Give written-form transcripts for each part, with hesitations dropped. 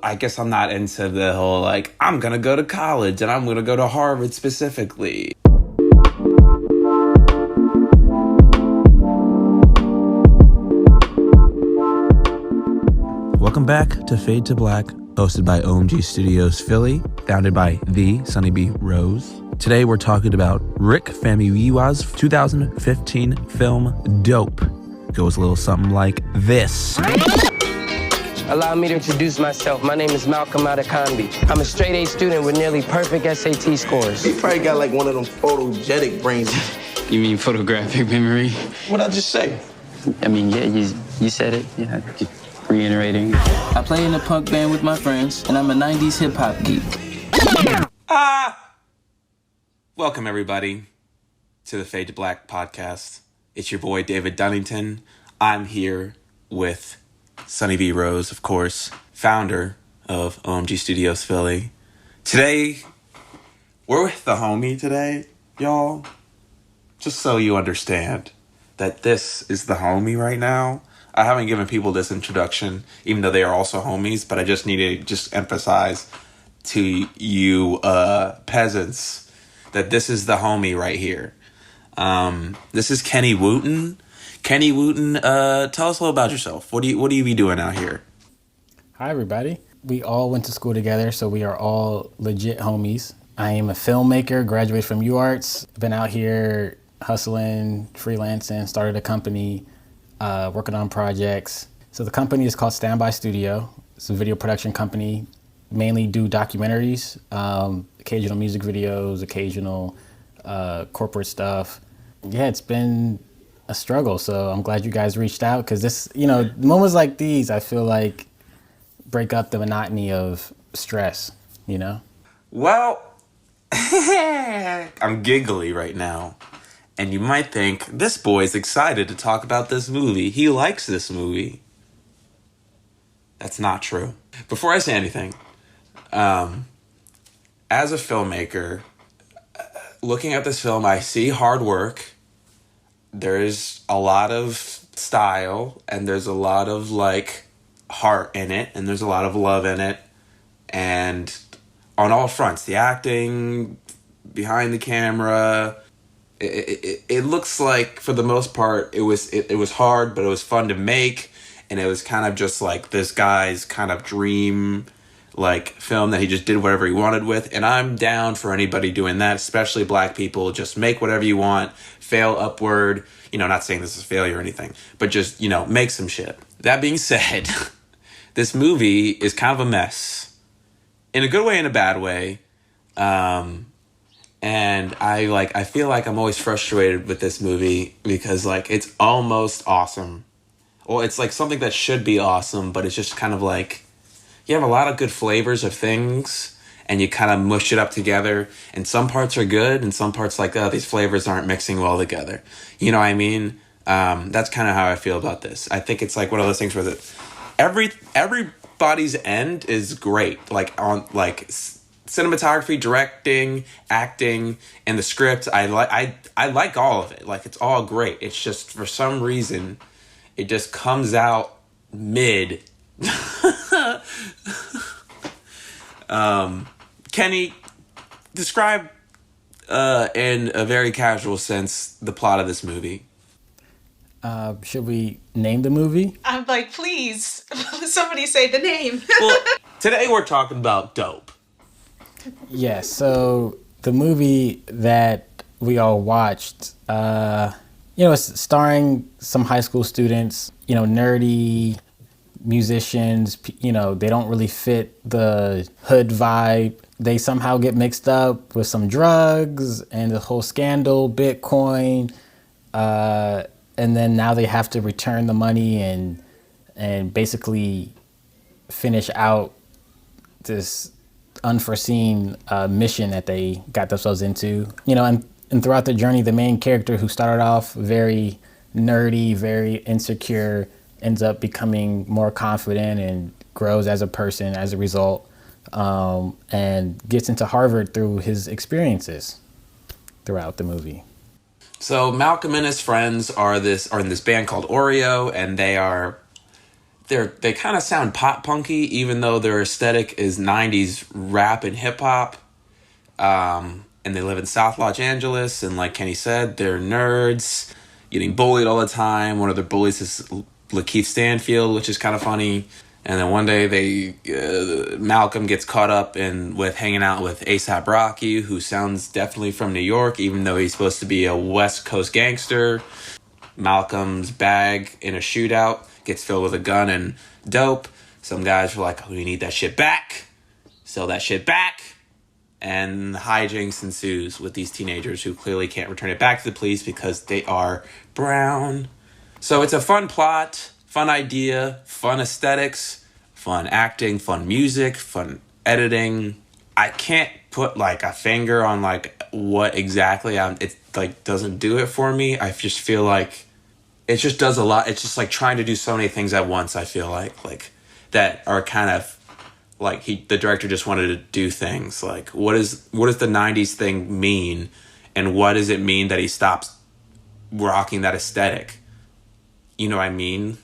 I guess I'm not into the whole, like, I'm going to go to college and I'm going to go to Harvard specifically. Welcome back to Fade to Black, hosted by OMG Studios Philly, founded by the Sunny B. Rose. Today we're talking about Rick Famuyiwa's 2015 film Dope. Goes a little something like this. Allow me to introduce myself. My name is Malcom Adekanbi. I'm a straight A student with nearly perfect SAT scores. You probably got like one of them photogenic brains. You mean photographic memory? What'd I just say? I mean, yeah, you said it. Yeah, just reiterating. I play in a punk band with my friends, and I'm a 90s hip-hop geek. Welcome, everybody, to the Fade to Black podcast. It's your boy, David Dunnington. I'm here with Sunny B. Rose, of course, founder of OMG Studios Philly. Today, we're with the homie today, y'all. Just so you understand that this is the homie right now. I haven't given people this introduction, even though they are also homies, but I just need to just emphasize to you peasants that this is the homie right here. This is Kenny Wooten. Kenny Wooten, tell us a little about yourself. What do you be doing out here? Hi, everybody. We all went to school together, so we are all legit homies. I am a filmmaker, graduated from UArts. Been out here hustling, freelancing, started a company, working on projects. So the company is called Standby Studio. It's a video production company. Mainly do documentaries, occasional music videos, occasional corporate stuff. Yeah, it's been a struggle, so I'm glad you guys reached out because this, moments like these, I feel like break up the monotony of stress, Well, I'm giggly right now, and you might think, this boy's excited to talk about this movie. He likes this movie. That's not true. Before I say anything, as a filmmaker, looking at this film, I see hard work. There's a lot of style, and there's a lot of heart in it, and there's a lot of love in it, and on all fronts, the acting, behind the camera, it looks like for the most part it was hard, but it was fun to make, and it was kind of just like this guy's kind of dream film that he just did whatever he wanted with. And I'm down for anybody doing that, especially black people. Just make whatever you want, fail upward. Not saying this is a failure or anything, but just, make some shit. That being said, this movie is kind of a mess in a good way and a bad way. And I feel like I'm always frustrated with this movie because it's almost awesome. Well, it's something that should be awesome, but it's just kind of you have a lot of good flavors of things, and you kind of mush it up together, and some parts are good, and some parts these flavors aren't mixing well together. You know what I mean? That's kind of how I feel about this. I think it's one of those things where everybody's end is great, on cinematography, directing, acting, and the script. I like all of it. It's all great. It's just for some reason, it just comes out mid. Kenny, describe in a very casual sense the plot of this movie. Should we name the movie? I'm please, somebody say the name. Well, today we're talking about Dope. Yeah, so the movie that we all watched, it's starring some high school students, nerdy musicians, they don't really fit the hood vibe. They somehow get mixed up with some drugs and the whole scandal, Bitcoin, and then now they have to return the money and basically finish out this unforeseen mission that they got themselves into. And throughout the journey, the main character, who started off very nerdy, very insecure, ends up becoming more confident and grows as a person as a result, and gets into Harvard through his experiences throughout the movie. So Malcolm and his friends are in this band called Oreo, and they kind of sound pop punky, even though their aesthetic is 90s rap and hip hop. And they live in South Los Angeles, and like Kenny said, they're nerds, getting bullied all the time. One of their bullies is Lakeith Stanfield, which is kind of funny. And then one day Malcolm gets caught up with hanging out with A$AP Rocky, who sounds definitely from New York, even though he's supposed to be a West Coast gangster. Malcolm's bag in a shootout gets filled with a gun and dope. Some guys are like, oh, we need that shit back. Sell that shit back. And hijinks ensues with these teenagers who clearly can't return it back to the police because they are brown. So it's a fun plot, fun idea, fun aesthetics, fun acting, fun music, fun editing. I can't put like a finger on like what exactly it like doesn't do it for me. I just feel like it just does a lot. It's just like trying to do so many things at once. I feel like that are kind of like the director just wanted to do things. Like what does the 90s thing mean, and what does it mean that he stops rocking that aesthetic? You know what I mean?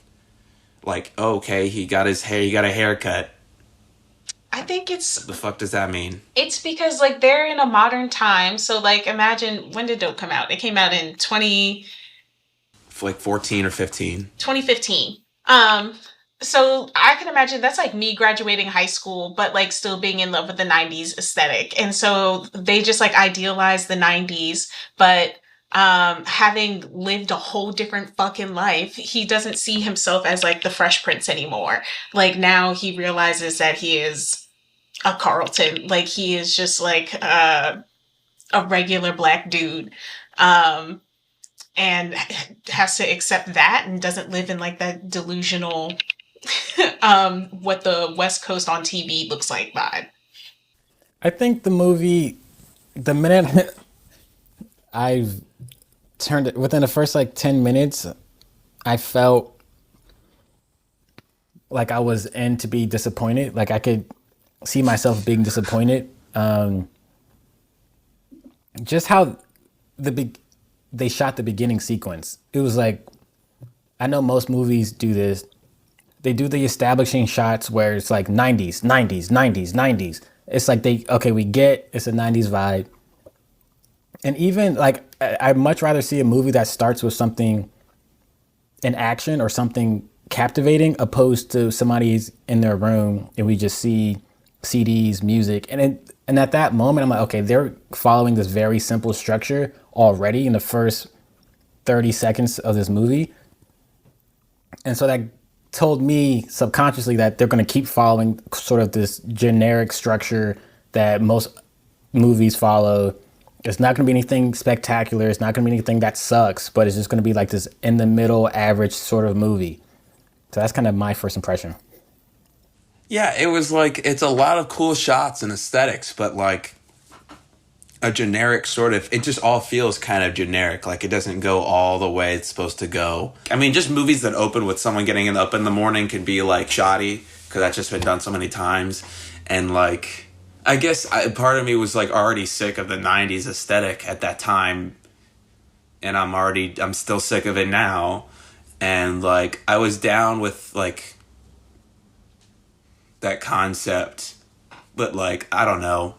Like, okay, he got a haircut. I think What the fuck does that mean? it's because like they're in a modern time. So like imagine, when did Dope come out? It came out in 14 or 15. 2015. So I can imagine that's like me graduating high school, but like still being in love with the 90s aesthetic. And so they just like idealize the 90s, but having lived a whole different fucking life, he doesn't see himself as like the Fresh Prince anymore. Like now he realizes that he is a Carlton. Like he is just like a regular black dude. And has to accept that and doesn't live in like that delusional what the West Coast on TV looks like vibe. I think the movie, the minute I've turned it, within the first like 10 minutes, I felt like I was in to be disappointed. Like I could see myself being disappointed. Just how they shot the beginning sequence. It was like, I know most movies do this. They do the establishing shots where it's like 90s, 90s, 90s, 90s. It's like we get it's a 90s vibe. And even like, I'd much rather see a movie that starts with something in action or something captivating, opposed to somebody's in their room and we just see CDs, music. And at that moment, I'm like, okay, they're following this very simple structure already in the first 30 seconds of this movie. And so that told me subconsciously that they're going to keep following sort of this generic structure that most movies follow. It's not going to be anything spectacular. It's not going to be anything that sucks, but it's just going to be like this in the middle average sort of movie. So that's kind of my first impression. Yeah, it was like, it's a lot of cool shots and aesthetics, but like a generic sort of, it just all feels kind of generic. Like it doesn't go all the way it's supposed to go. I mean, just movies that open with someone getting up in the morning can be like shoddy, because that's just been done so many times. And like, I guess part of me was like already sick of the 90s aesthetic at that time. And I'm still sick of it now. And like, I was down with like that concept, but like, I don't know.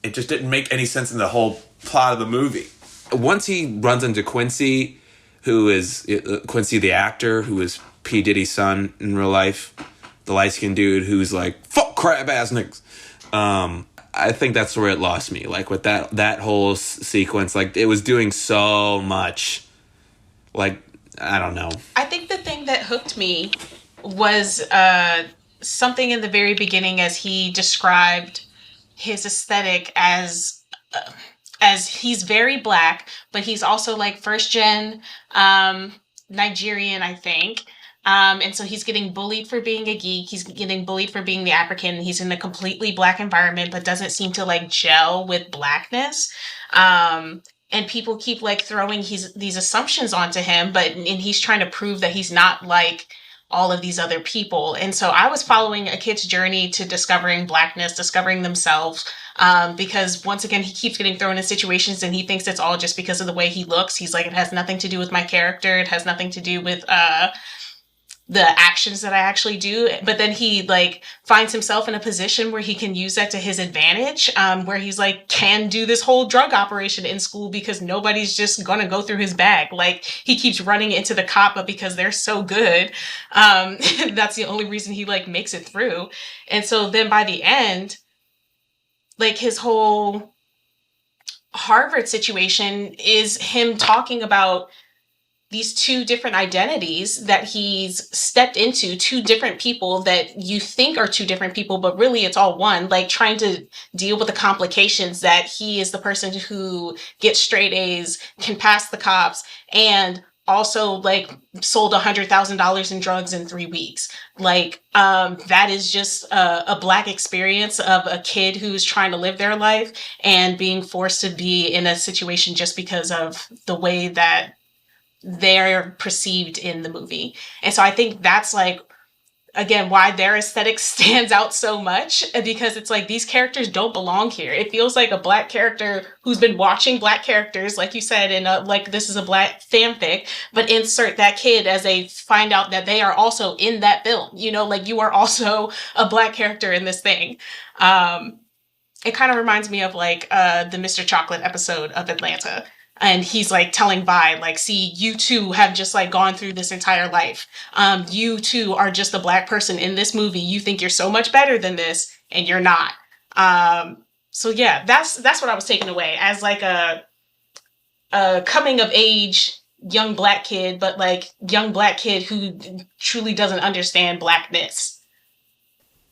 It just didn't make any sense in the whole plot of the movie. Once he runs into Quincy, who is Quincy the actor, who is P. Diddy's son in real life, the light-skinned dude who's like, fuck crab-ass niggas. I think that's where it lost me. Like with that whole sequence, like it was doing so much. Like, I don't know. I think the thing that hooked me was something in the very beginning, as he described his aesthetic as he's very black, but he's also like first gen Nigerian, I think. And so he's getting bullied for being a geek. He's getting bullied for being the African. He's in a completely black environment, but doesn't seem to like gel with blackness. And people keep like throwing these assumptions onto him, and he's trying to prove that he's not like all of these other people. And so I was following a kid's journey to discovering blackness, discovering themselves, because once again, he keeps getting thrown in situations and he thinks it's all just because of the way he looks. He's like, it has nothing to do with my character. It has nothing to do with the actions that I actually do. But then he like finds himself in a position where he can use that to his advantage, where he's like can do this whole drug operation in school because nobody's just gonna go through his bag. Like he keeps running into the cop, but because they're so good, that's the only reason he like makes it through. And so then by the end, like his whole Harvard situation is him talking about these two different identities that he's stepped into, two different people that you think are two different people, but really it's all one, like trying to deal with the complications that he is the person who gets straight A's, can pass the cops, and also like sold $100,000 in drugs in 3 weeks. Like that is just a Black experience of a kid who's trying to live their life and being forced to be in a situation just because of the way that they're perceived in the movie. And so I think that's like, again, why their aesthetic stands out so much, because it's like these characters don't belong here. It feels like a Black character who's been watching Black characters, like you said, and like this is a Black fanfic, but insert that kid as they find out that they are also in that film. You know, like you are also a Black character in this thing. It kind of reminds me of like the Mr. Chocolate episode of Atlanta. And he's like telling Vi, like, see, you two have just like gone through this entire life. You two are just a Black person in this movie. You think you're so much better than this, and you're not. So yeah, that's what I was taking away as like a coming of age young Black kid, but like young Black kid who truly doesn't understand Blackness.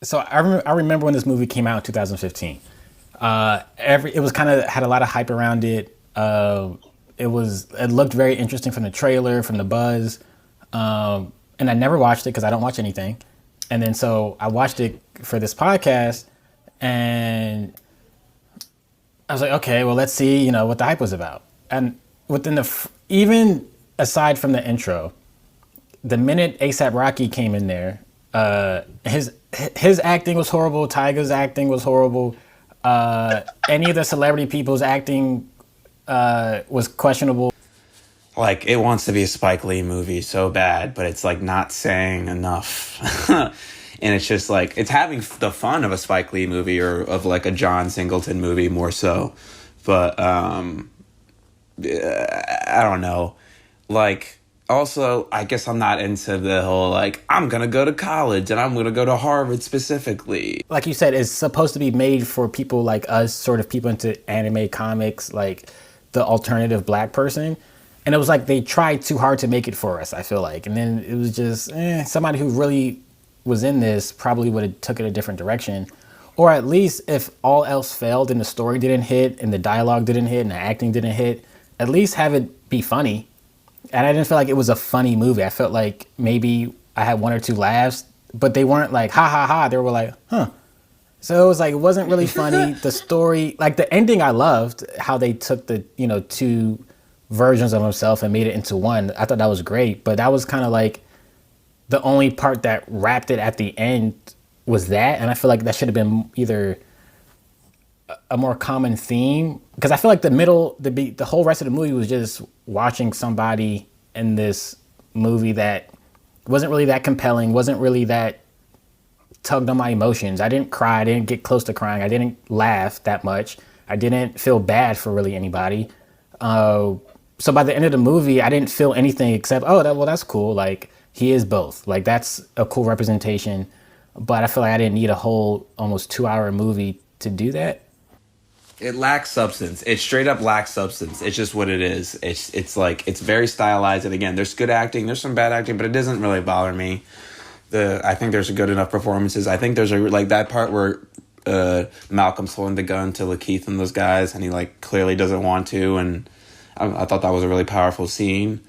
So I remember when this movie came out in 2015. It was kind of had a lot of hype around it. It looked very interesting from the trailer, from the buzz, and I never watched it because I don't watch anything. And then so I watched it for this podcast, and I was like, okay, well, let's see, what the hype was about. And within even aside from the intro, the minute A$AP Rocky came in there, his acting was horrible. Tyga's acting was horrible. Any of the celebrity people's acting was questionable. Like, it wants to be a Spike Lee movie so bad, but it's like not saying enough. And it's just like, it's having the fun of a Spike Lee movie or of like a John Singleton movie more so. But I don't know. Like, also, I guess I'm not into the whole, like, I'm going to go to college and I'm going to go to Harvard specifically. Like you said, it's supposed to be made for people like us, sort of people into anime, comics, like the alternative Black person. And it was like they tried too hard to make it for us, I feel like. And then it was just, somebody who really was in this probably would have took it a different direction. Or at least if all else failed and the story didn't hit and the dialogue didn't hit and the acting didn't hit, at least have it be funny. And I didn't feel like it was a funny movie. I felt like maybe I had one or two laughs, but they weren't like, ha, ha, ha. They were like, huh. So it was like, it wasn't really funny. The story, like the ending I loved, how they took the, two versions of himself and made it into one. I thought that was great, but that was kind of like the only part that wrapped it at the end was that. And I feel like that should have been either a more common theme, because I feel like the whole rest of the movie was just watching somebody in this movie that wasn't really that compelling, wasn't really that tugged on my emotions. I didn't cry. I didn't get close to crying. I didn't laugh that much. I didn't feel bad for really anybody. So by the end of the movie, I didn't feel anything except, that's cool. Like, he is both. Like, that's a cool representation. But I feel like I didn't need a whole almost 2-hour movie to do that. It lacks substance. It straight up lacks substance. It's just what it is. It's like, it's very stylized. And again, there's good acting, there's some bad acting, but it doesn't really bother me. I think there's good enough performances. I think there's like that part where Malcolm's holding the gun to Lakeith and those guys, and he like clearly doesn't want to. And I thought that was a really powerful scene.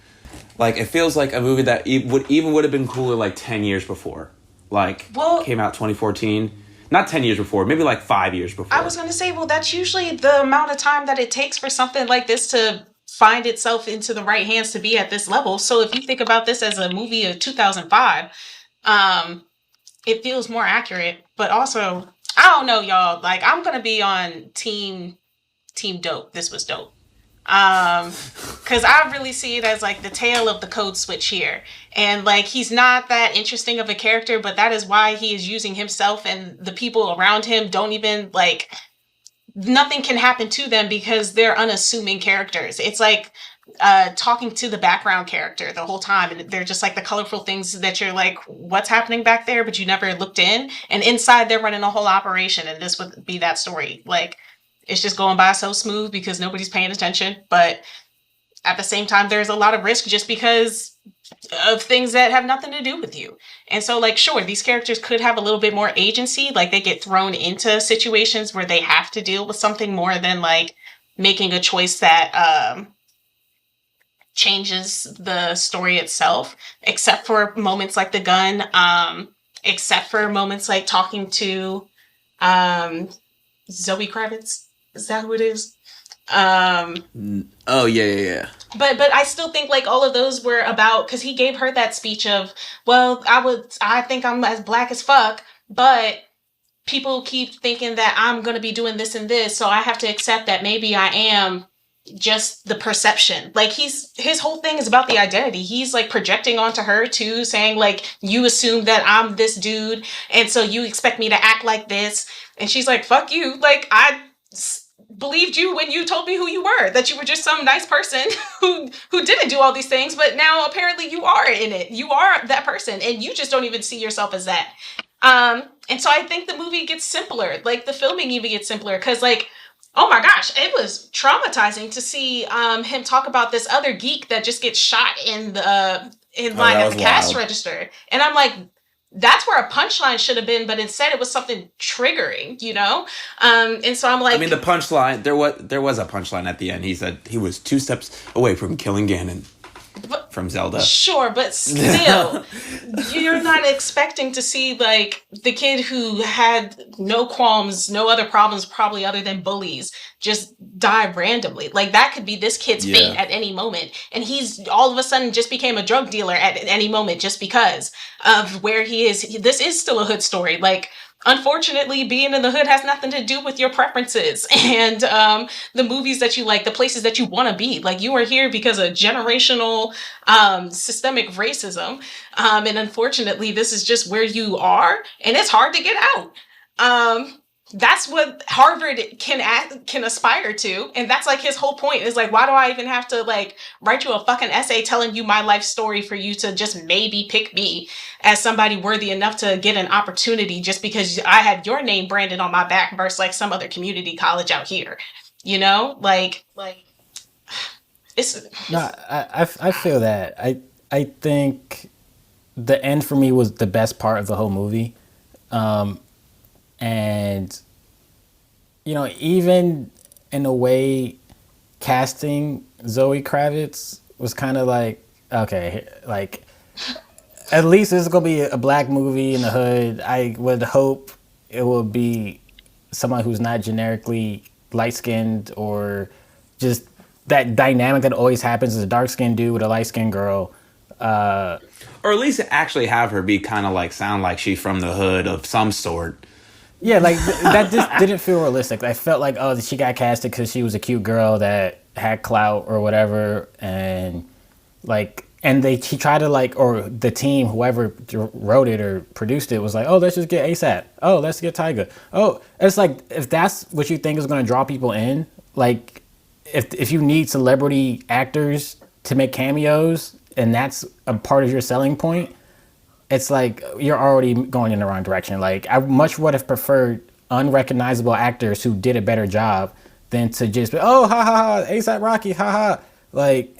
Like, it feels like a movie that would have been cooler like 10 years before. Like, came out 2014. Not 10 years before, maybe like 5 years before. I was going to say, well, that's usually the amount of time that it takes for something like this to find itself into the right hands to be at this level. So if you think about this as a movie of 2005, it feels more accurate. But also, I don't know, y'all. Like, I'm going to be on team dope. This was dope. Because I really see it as like the tale of the code switch here. And like he's not that interesting of a character, but that is why he is using himself, and the people around him don't even like, nothing can happen to them because they're unassuming characters. It's like talking to the background character the whole time, and they're just like the colorful things that you're like, what's happening back there, but you never looked in, and inside they're running a whole operation, and this would be that story. Like it's just going by so smooth because nobody's paying attention, but at the same time there's a lot of risk just because of things that have nothing to do with you. And so like, sure, these characters could have a little bit more agency, like they get thrown into situations where they have to deal with something more than like making a choice that changes the story itself, except for moments like the gun, except for moments like talking to Zoe Kravitz. Is that who it is? Oh yeah. But I still think like all of those were about, because he gave her that speech of, well, I think I'm as black as fuck, but people keep thinking that I'm gonna be doing this and this, so I have to accept that maybe I am just the perception. Like his whole thing is about the identity. He's like projecting onto her too, saying like, you assume that I'm this dude, and so you expect me to act like this. And she's like, fuck you. Like believed you when you told me who you were, that you were just some nice person who didn't do all these things, but now apparently you are in it. You are that person, and you just don't even see yourself as that. And so I think the movie gets simpler. Like the filming even gets simpler, because like, oh my gosh, it was traumatizing to see him talk about this other geek that just gets shot in line at the cash register. And I'm like, that's where a punchline should have been, but instead it was something triggering, you know? And so I'm like, I mean, the punchline, there was a punchline at the end. He said he was 2 steps away from killing Ganon from Zelda. Sure, but still, you're not expecting to see like the kid who had no qualms, no other problems probably other than bullies, just die randomly. Like that could be this kid's fate at any moment, and he's all of a sudden just became a drug dealer at any moment just because of where he is. This is still a hood story. Like, unfortunately, being in the hood has nothing to do with your preferences and the movies that you like, the places that you want to be. Like, you are here because of generational systemic racism, and unfortunately this is just where you are, and it's hard to get out. That's what Harvard can aspire to, and that's like his whole point, is like, why do I even have to like write you a fucking essay telling you my life story for you to just maybe pick me as somebody worthy enough to get an opportunity just because I had your name branded on my back versus like some other community college out here, you know? Like it's no, I feel that. I think the end for me was the best part of the whole movie. And, you know, even in a way, casting Zoe Kravitz was kind of like, okay, like, at least this is going to be a black movie in the hood. I would hope it will be someone who's not generically light-skinned, or just that dynamic that always happens is a dark-skinned dude with a light-skinned girl. Or at least actually have her be kind of like, sound like she's from the hood of some sort. Yeah, like that just didn't feel realistic. I felt like, oh, she got casted because she was a cute girl that had clout or whatever, and like, and she tried to like, or the team, whoever wrote it or produced it, was like, oh, let's just get ASAP. Oh, let's get Tyga. Oh, it's like, if that's what you think is going to draw people in, like, if you need celebrity actors to make cameos and that's a part of your selling point, it's like you're already going in the wrong direction. Like, I much would have preferred unrecognizable actors who did a better job than to just be, oh, ha ha ha, ASAP Rocky, ha ha. Like,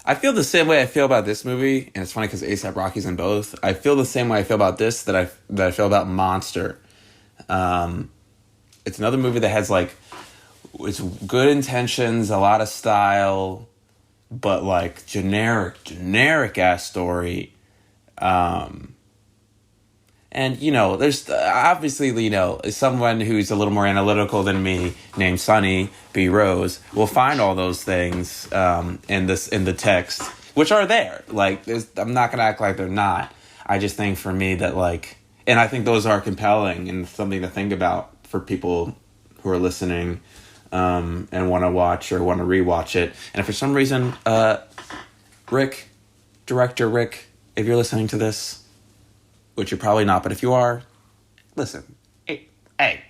I feel the same way I feel about this movie, and it's funny because A$AP Rocky's in both. I feel the same way I feel about this that I feel about Monster. It's another movie that has like, it's good intentions, a lot of style, but like generic ass story. And, you know, there's obviously, you know, someone who's a little more analytical than me, named Suni B. Rose, will find all those things in the text, which are there. Like, I'm not going to act like they're not. I just think for me that, like, and I think those are compelling and something to think about for people who are listening. and want to watch or want to rewatch it. And if for some reason, Rick, director Rick, if you're listening to this, which you're probably not, but if you are, listen. Hey,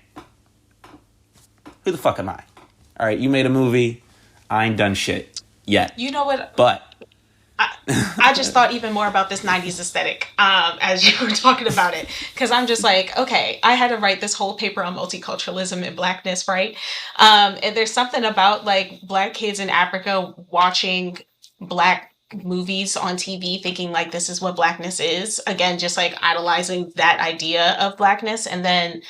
who the fuck am I? All right, you made a movie. I ain't done shit yet. You know what? But I just thought even more about this 90s aesthetic as you were talking about it. Because I'm just like, okay, I had to write this whole paper on multiculturalism and blackness, right? And there's something about like black kids in Africa watching black movies on TV thinking like this is what blackness is. Again, just like idolizing that idea of blackness. And then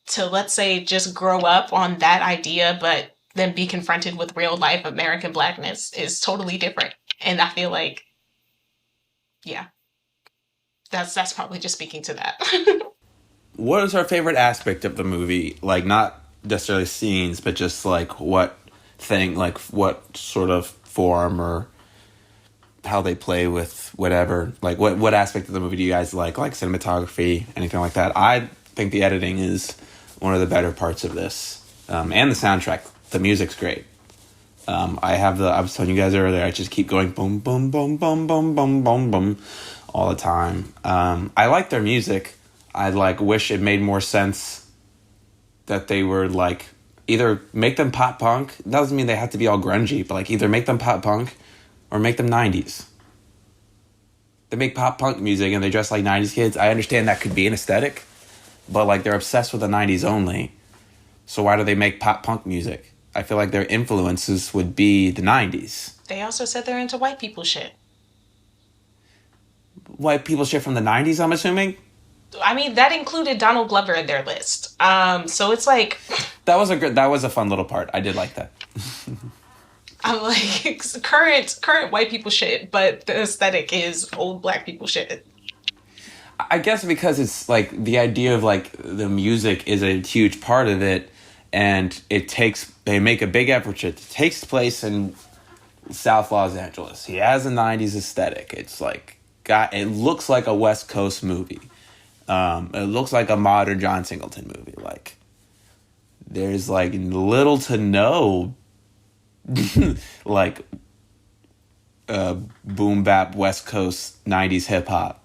to, let's say, just grow up on that idea, but then be confronted with real life American blackness is totally different. And I feel like, yeah, that's probably just speaking to that. what is our favorite aspect of the movie? Like, not necessarily scenes, but just like what thing, like what sort of form or how they play with whatever. Like, what aspect of the movie do you guys like cinematography, anything like that? I think the editing is one of the better parts of this, and the soundtrack. The music's great. I was telling you guys earlier, I just keep going boom, boom, boom, boom, boom, boom, boom, boom all the time. I like their music. I wish it made more sense that they were either make them pop punk. That doesn't mean they have to be all grungy, but either make them pop punk or make them 90s. They make pop punk music and they dress like 90s kids. I understand that could be an aesthetic, but they're obsessed with the 90s only. So why do they make pop punk music? I feel like their influences would be the 90s. They also said they're into white people shit. White people shit from the 90s, I'm assuming? I mean, that included Donald Glover in their list. So it's like... That was a fun little part. I did like that. I'm like, current white people shit, but the aesthetic is old black people shit. I guess because it's the idea of the music is a huge part of it, and they make a big effort. It takes place in South Los Angeles. He has a 90s aesthetic. It's it looks like a West Coast movie. It looks like a modern John Singleton movie. There's little to no boom bap West Coast 90s hip hop.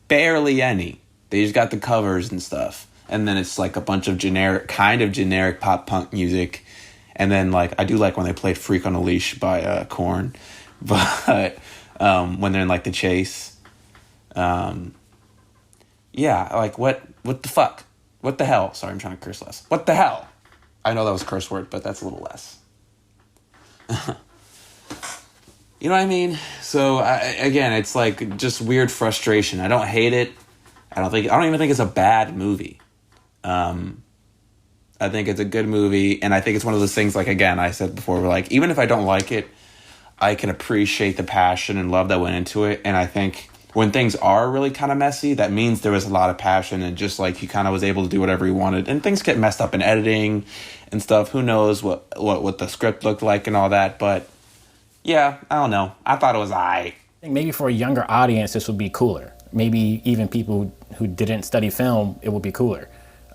Barely any. They just got the covers and stuff. And then it's a bunch of generic pop punk music. And then I do like when they played Freak on a Leash by Korn. But when they're in the chase. Yeah, what the fuck? What the hell? Sorry, I'm trying to curse less. What the hell? I know that was a curse word, but that's a little less. You know what I mean? So again, it's just weird frustration. I don't hate it. I don't even think it's a bad movie. I think it's a good movie, and I think it's one of those things. Again, I said before, even if I don't like it, I can appreciate the passion and love that went into it. And I think when things are really kind of messy, that means there was a lot of passion, and just he kind of was able to do whatever he wanted. And things get messed up in editing and stuff. Who knows what the script looked like and all that, but. Yeah, I don't know. I thought it was aight. I think maybe for a younger audience, this would be cooler. Maybe even people who didn't study film, it would be cooler.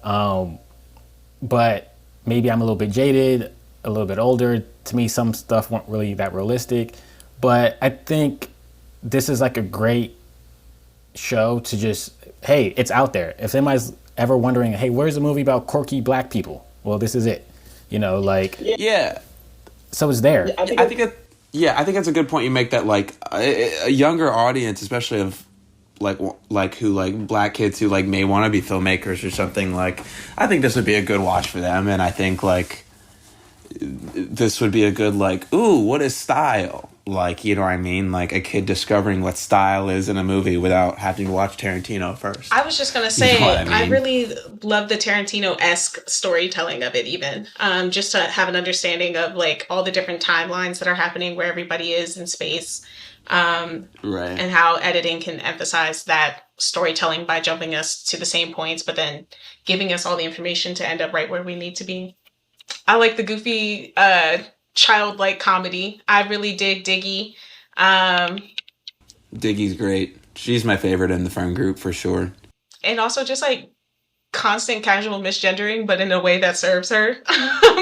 But maybe I'm a little bit jaded, a little bit older. To me, some stuff weren't really that realistic. But I think this is a great show to just, hey, it's out there. If somebody's ever wondering, hey, where's a movie about quirky black people? Well, this is it. Yeah. So it's there. I think that's a good point you make, that a younger audience, especially of who black kids who may want to be filmmakers or something, I think this would be a good watch for them. And I think this would be a good ooh, what is style? You know what I mean? A kid discovering what style is in a movie without having to watch Tarantino first. I was just going to say, you know I mean? I really love the Tarantino-esque storytelling of it even. Just to have an understanding of all the different timelines that are happening where everybody is in space. Right. And how editing can emphasize that storytelling by jumping us to the same points, but then giving us all the information to end up right where we need to be. I like the goofy, childlike comedy. I really dig Diggy. Diggy's great. She's my favorite in the friend group for sure. And also just constant casual misgendering, but in a way that serves her.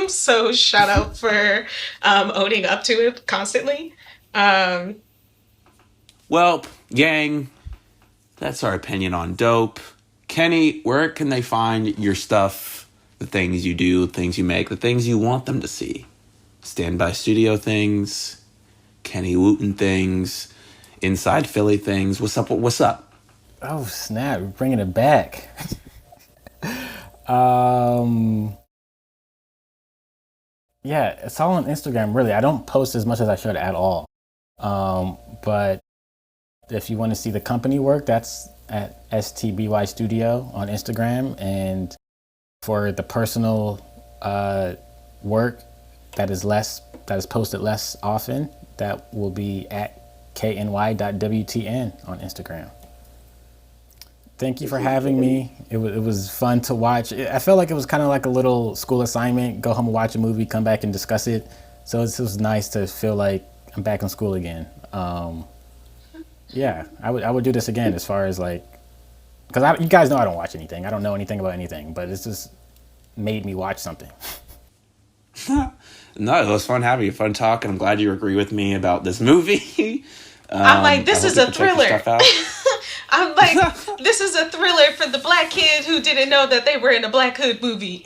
So shout out for owning up to it constantly. Well, gang, that's our opinion on dope. Kenny, where can they find your stuff, the things you do, the things you make, the things you want them to see? Standby Studio things, Kenny Wooten things, Inside Philly things. What's up? What's up? Oh, snap. We're bringing it back. Yeah, it's all on Instagram, really. I don't post as much as I should at all. But if you want to see the company work, that's at STBY Studio on Instagram. And for the personal work that is posted less often, that will be at kny.wtn on Instagram. Thank you for having me. It was fun to watch. I felt like it was kind of like a little school assignment. Go home and watch a movie, come back and discuss it. So it was nice to feel like I'm back in school again. Yeah, I would do this again as far as like, because you guys know I don't watch anything. I don't know anything about anything, but it's just made me watch something. No, it was fun having you, fun talking. I'm glad you agree with me about this movie. I'm like, this is a thriller. I'm like, this is a thriller for the black kid who didn't know that they were in a Black Hood movie.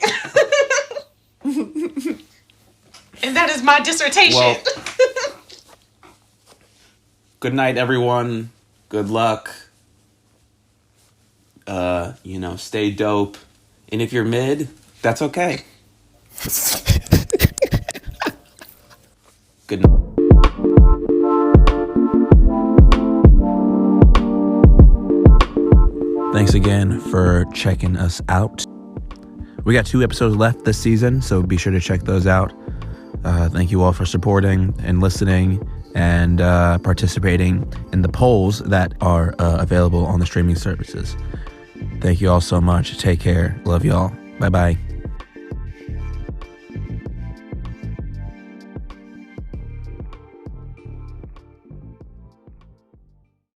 And that is my dissertation. Well, good night, everyone. Good luck. Stay dope. And if you're mid, that's okay. Good night. Thanks again for checking us out. We got 2 episodes left this season, so be sure to check those out. Thank you all for supporting and listening and participating in the polls that are available on the streaming services. Thank you all so much. Take care. Love y'all. Bye-bye.